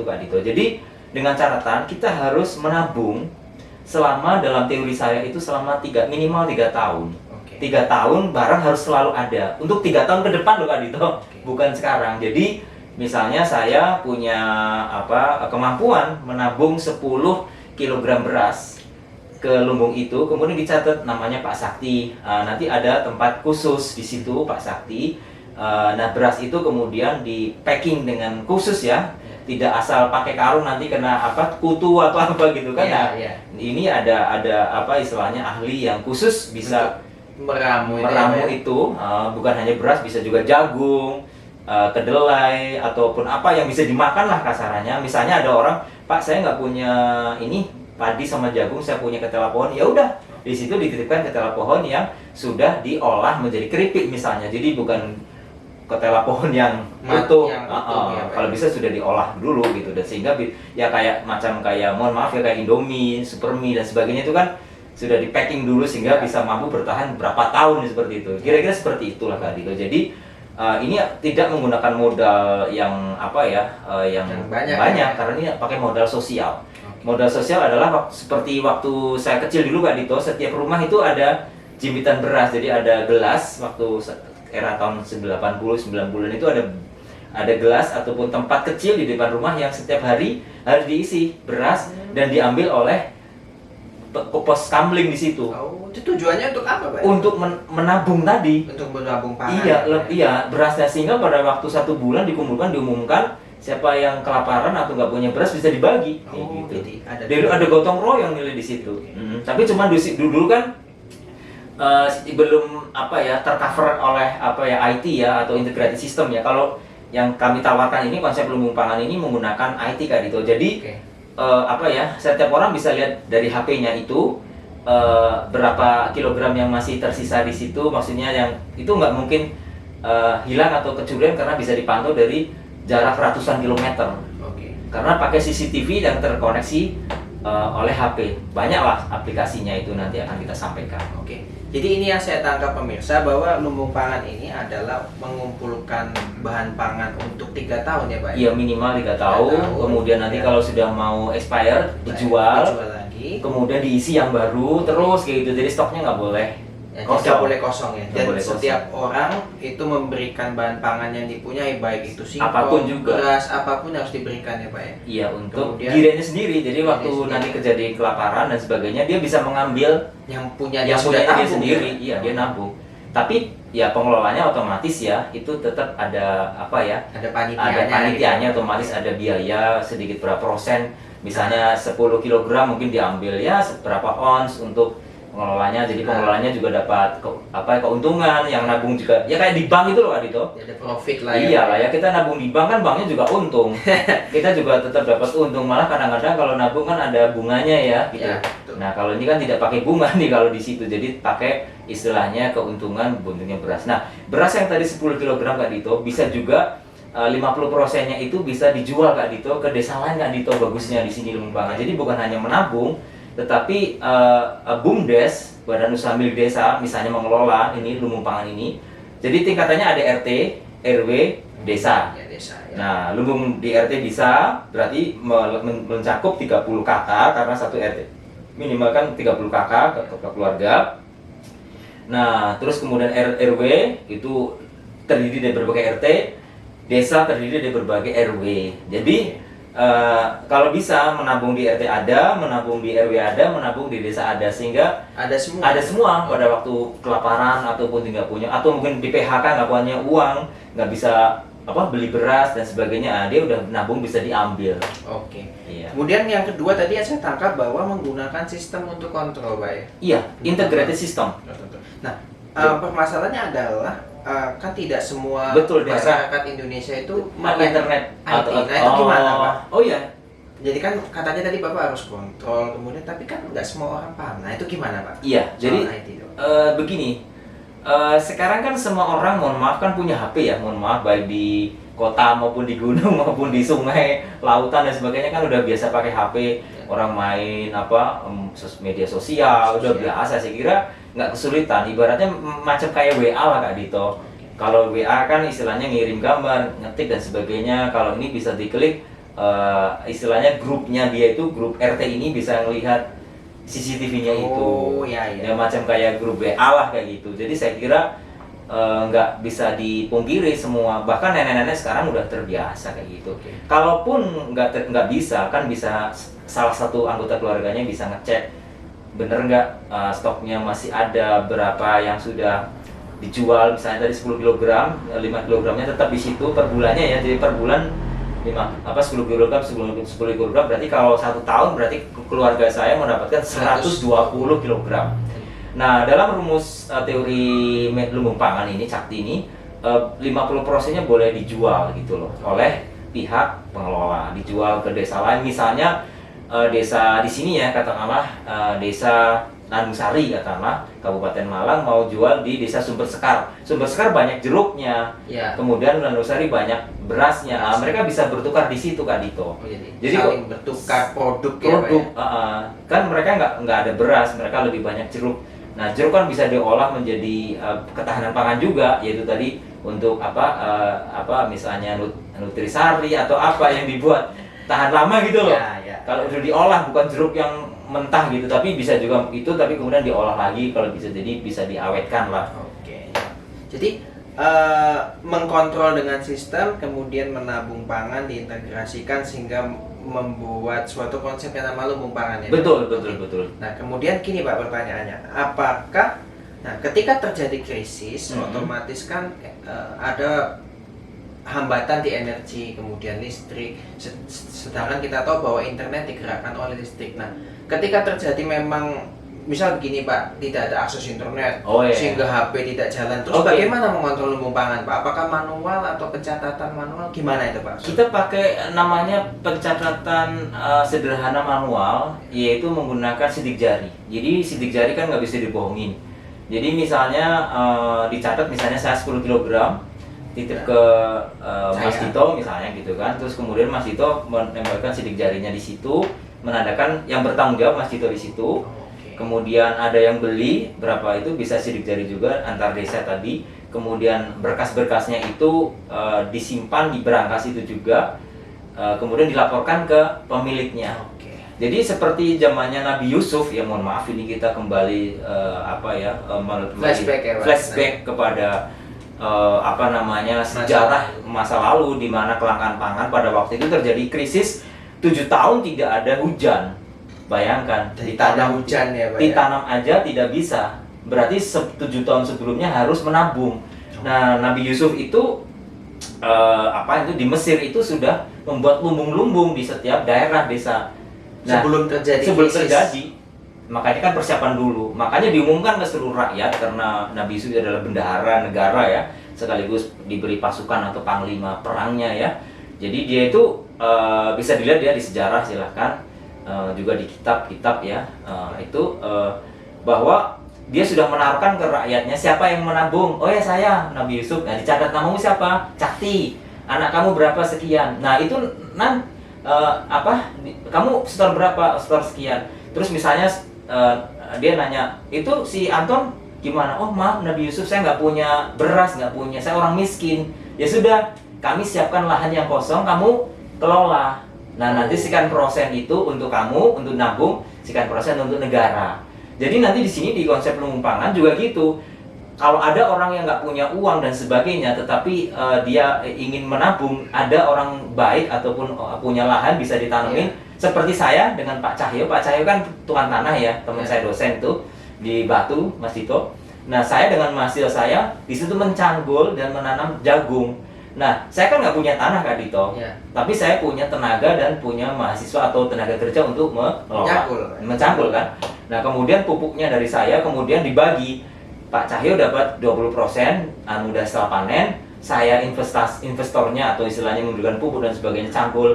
Kak Dito. Jadi dengan catatan kita harus menabung selama, dalam teori saya itu selama minimal 3 tahun. 3 tahun barang harus selalu ada untuk 3 tahun ke depan loh Kak Dito, bukan sekarang. Jadi misalnya saya punya kemampuan menabung 10 kg beras ke lumbung itu, kemudian dicatat namanya Pak Sakti. Nanti ada tempat khusus di situ Pak Sakti. Nah, beras itu kemudian di packing dengan khusus ya, tidak asal pakai karung nanti kena kutu atau apa gitu kan. Ini ada istilahnya ahli yang khusus bisa meramu itu, bukan hanya beras, bisa juga jagung, kedelai ataupun apa yang bisa dimakan lah kasarannya. Misalnya ada orang, Pak saya nggak punya ini padi sama jagung, saya punya ketela pohon, ya udah di situ dititipkan ketela pohon yang sudah diolah menjadi keripik misalnya. Jadi bukan ketela pohon yang utuh, kalau bisa sudah diolah dulu gitu, dan sehingga ya kayak mohon maaf ya kayak Indomie, Supermie dan sebagainya itu kan sudah di packing dulu sehingga bisa mampu bertahan berapa tahun seperti itu. Kira-kira seperti itulah Kak Dito. Jadi ini tidak menggunakan modal yang yang banyak karena ini pakai modal sosial. Modal sosial adalah seperti waktu saya kecil dulu Kak Dito, setiap rumah itu ada jimpitan beras, jadi ada gelas. Waktu era tahun 80-90-an itu ada gelas ataupun tempat kecil di depan rumah yang setiap hari harus diisi beras dan diambil oleh pos kamling di situ. Itu tujuannya untuk apa, Pak? Untuk menabung tadi. Untuk menabung pangan. Iya, berasnya, sehingga pada waktu 1 bulan diumumkan siapa yang kelaparan atau nggak punya beras bisa dibagi. Gitu. Ada gotong royong nilai di situ. Tapi cuma dulu kan belum tercover oleh IT ya, atau integrated system ya. Kalau yang kami tawarkan ini, konsep lumbung pangan ini menggunakan IT Kak Dito. Jadi setiap orang bisa lihat dari HP-nya itu berapa kilogram yang masih tersisa di situ. Maksudnya yang itu nggak mungkin hilang atau kecurian karena bisa dipantau dari jarak ratusan kilometer. Karena pakai CCTV yang terkoneksi oleh HP. Banyaklah aplikasinya, itu nanti akan kita sampaikan. Jadi ini yang saya tangkap pemirsa, bahwa lumbung pangan ini adalah mengumpulkan bahan pangan untuk 3 tahun ya Pak? Iya, minimal 3 tahun. Kemudian nanti kalau sudah mau expire dijual lagi. Kemudian diisi yang baru terus kayak gitu. Jadi stoknya nggak boleh tidak boleh kosong ya. Dan setiap orang itu memberikan bahan pangan yang dipunyai, baik itu singkong, beras, apapun harus diberikan ya Pak ya? Iya, untuk dirinya sendiri. Jadi waktu nanti kejadian kelaparan dan sebagainya, dia bisa mengambil yang punya dia sendiri. Iya, dia nabung. Tapi ya pengelolanya otomatis ya, itu tetap ada ada panitianya, otomatis ada biaya sedikit berapa persen. Misalnya 10 kg mungkin diambil ya seberapa ons untuk pengelolanya. Jadi pengelolanya juga dapat keuntungan, yang nabung juga ya kayak di bank itu loh Kak Dito. Ada profit lah ya. Iyalah ya, kita nabung di bank kan banknya juga untung. Kita juga tetap dapat untung, malah kadang-kadang kalau nabung kan ada bunganya ya gitu. Nah, kalau ini kan tidak pakai bunga nih kalau di situ. Jadi pakai istilahnya keuntungan buntutnya beras. Nah, beras yang tadi 10 kg Kak Dito bisa juga 50%-nya itu bisa dijual Kak Dito ke desa lain Kak Dito. Bagusnya di sini lumbung pangan. Jadi bukan hanya menabung, tetapi BUMDes, Badan Usaha Milik Desa, misalnya mengelola ini lumbung pangan ini. Jadi tingkatannya ada RT, RW, desa. Nah, lumbung di RT bisa berarti mencakup 30 kakak, karena satu RT minimal kan 30 kakak ke keluarga. Nah, terus kemudian RW itu terdiri dari berbagai RT, desa terdiri dari berbagai RW. Jadi kalau bisa menabung di RT ada, menabung di RW ada, menabung di desa ada, sehingga ada semua pada waktu kelaparan ataupun tidak punya, atau mungkin di PHK nggak punya uang, nggak bisa beli beras dan sebagainya, dia udah nabung bisa diambil. Iya. Kemudian yang kedua tadi yang saya tangkap bahwa menggunakan sistem untuk kontrol Pak ya? Iya, integrated system. Nah, permasalahannya adalah kan tidak semua masyarakat Indonesia itu internet IT. Nah, itu gimana Pak? Oh iya. Jadi kan katanya tadi Bapak harus kontrol, kemudian tapi kan nggak semua orang paham. Nah, itu gimana Pak? Iya, jadi begini. Sekarang kan semua orang, mohon maaf, kan punya HP ya, mohon maaf, baik di kota maupun di gunung maupun di sungai, lautan dan sebagainya, kan udah biasa pakai HP. Orang main media sosial udah biasa. Saya kira nggak kesulitan, ibaratnya macam kayak WA lah Kak Dito. Kalau WA kan istilahnya ngirim gambar, ngetik dan sebagainya. Kalau ini bisa diklik istilahnya grupnya dia itu grup RT ini bisa melihat CCTV-nya itu. Ya macam kayak grup WA lah kayak gitu. Jadi saya kira nggak bisa dipungkiri semua, bahkan nenek-nenek sekarang udah terbiasa kayak gitu. Kalaupun nggak bisa, kan bisa salah satu anggota keluarganya bisa ngecek bener nggak stoknya masih ada, berapa yang sudah dijual, misalnya tadi 10 kg, 5 kg-nya tetap di situ per bulannya ya. Jadi per bulan 10 kg berarti kalau 1 tahun berarti keluarga saya mendapatkan 120 kg. Nah, dalam rumus teori lumbung pangan ini, Cakti ini 50%-nya boleh dijual gitu loh oleh pihak pengelola, dijual ke desa lain, misalnya desa di sini ya, katakanlah desa Tanjung Sari katakanlah Kabupaten Malang mau jual di desa Sumber Sekar. Sumber Sekar banyak jeruknya, kemudian Tanjung Sari banyak berasnya. Mereka bisa bertukar di situ, Kak Dito. Jadi saling bertukar produk ya, kan mereka nggak ada beras, mereka lebih banyak jeruk. Nah, jeruk kan bisa diolah menjadi ketahanan pangan juga, yaitu tadi untuk misalnya nutrisari atau apa yang dibuat tahan lama gitu loh. Kalau udah diolah, bukan jeruk yang mentah gitu, tapi bisa juga itu, tapi kemudian diolah lagi kalau bisa, jadi bisa diawetkan lah. Jadi mengkontrol dengan sistem, kemudian menabung pangan, diintegrasikan sehingga membuat suatu konsep yang nama lumbung pangan ya. Betul. Nah, kemudian gini Pak pertanyaannya, apakah ketika terjadi krisis otomatis kan ada hambatan di energi, kemudian listrik, sedangkan kita tahu bahwa internet digerakkan oleh listrik. Nah, ketika terjadi memang misal begini Pak, tidak ada akses internet, sehingga HP tidak jalan, terus bagaimana mengontrol lumbung pangan Pak? Apakah manual atau pencatatan manual? Gimana itu Pak? Kita pakai namanya pencatatan sederhana manual, yaitu menggunakan sidik jari. Jadi sidik jari kan nggak bisa dibohongin. Jadi misalnya dicatat, misalnya saya 10 kg titip ke Mas Dito misalnya gitu kan, terus kemudian Mas Dito menempelkan sidik jarinya di situ, menandakan yang bertanggung jawab Mas Dito di situ. Kemudian ada yang beli berapa itu bisa sidik jari juga antar desa tadi. Kemudian berkas-berkasnya itu disimpan di berangkas itu juga, kemudian dilaporkan ke pemiliknya. Jadi seperti zamannya Nabi Yusuf ya, mohon maaf ini kita kembali flashback kepada sejarah masa lalu, di mana kelangkaan pangan pada waktu itu terjadi krisis 7 tahun tidak ada hujan. Bayangkan, ditanam aja tidak bisa. Berarti 7 tahun sebelumnya harus menabung. Nah, Nabi Yusuf itu di Mesir itu sudah membuat lumbung-lumbung di setiap daerah desa. Nah, sebelum terjadi. Makanya kan persiapan dulu. Makanya diumumkan ke seluruh rakyat, karena Nabi Yusuf adalah bendahara negara ya, sekaligus diberi pasukan atau panglima perangnya ya. Jadi dia itu bisa dilihat ya di sejarah, silahkan juga di kitab-kitab ya, bahwa dia sudah menaruhkan ke rakyatnya siapa yang menabung. Oh ya, saya Nabi Yusuf. Nah, dicatat namamu siapa? Cakti. Anak kamu berapa sekian. Nah, itu kamu setor berapa? Setor sekian. Terus misalnya dia nanya, itu si Anton gimana? Oh maaf Nabi Yusuf, saya nggak punya beras, saya orang miskin. Ya sudah, kami siapkan lahan yang kosong, kamu kelola. Nah, nanti sekian persen itu untuk kamu, untuk nabung, sekian persen untuk negara. Jadi nanti di sini di konsep lumbung pangan juga gitu. Kalau ada orang yang nggak punya uang dan sebagainya, tetapi dia ingin menabung, ada orang baik ataupun punya lahan bisa ditanemin. Seperti saya dengan Pak Cahyo. Pak Cahyo kan tukang tanah ya, teman saya dosen tuh di Batu, Mas Dito. Nah, saya dengan mahasiswa saya di situ mencanggul dan menanam jagung. Nah, saya kan nggak punya tanah Kak Dito, tapi saya punya tenaga dan punya mahasiswa atau tenaga kerja untuk mencanggul kan. Nah, kemudian pupuknya dari saya, kemudian dibagi. Pak Cahyo dapat 20%, udah setelah panen, saya investornya atau istilahnya memberikan pupuk dan sebagainya, cangkul